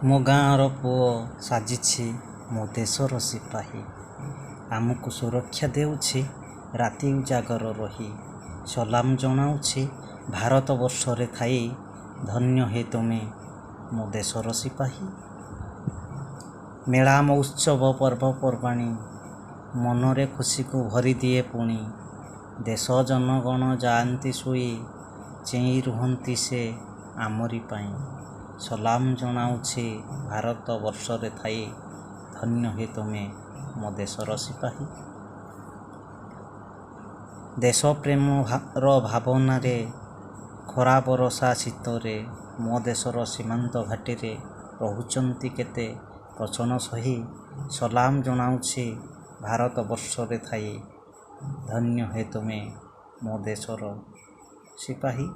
ମୋ ଗାଁର ପୁଅ ସାଜିଛି ମୋ ଦେଶର ସିପାହୀ। ଆମକୁ ସୁରକ୍ଷା ଦେଉଛି ରାତି ଉଜାଗର ରହି। ସଲାମ ଜଣାଉଛି ଭାରତ ବର୍ଷରେ ଥାଇ, ଧନ୍ୟ ହେ ତୁମେ ମୋ ଦେଶର ସିପାହୀ। ମେଳା ମଉତ୍ସବ ପର୍ବପର୍ବାଣି ମନରେ ଖୁସିକୁ ଭରିଦିଏ ପୁଣି। ଦେଶ ଜନଗଣ ଯାଆନ୍ତି ଶୋଇ, ଚେଇଁ ରୁହନ୍ତି ସେ ଆମରି ପାଇଁ। ସଲାମ ଜଣାଉଛି ଭାରତ ବର୍ଷରେ ଥାଇ, ଧନ୍ୟ ହେ ତୁମେ ମୋ ଦେଶର ସିପାହୀ। ଦେଶ ପ୍ରେମର ଭାବନାରେ ଖରା ବରଷା ଶୀତରେ ମୋ ଦେଶର ସୀମାନ୍ତ ଘାଟିରେ ରହୁଛନ୍ତି କେତେ ପ୍ରଚ୍ଛନ୍ନ ସହି। ସଲାମ ଜଣାଉଛି ଭାରତ ବର୍ଷରେ ଥାଇ, ଧନ୍ୟ ହେ ତୁମେ ମୋ ଦେଶର ସିପାହୀ।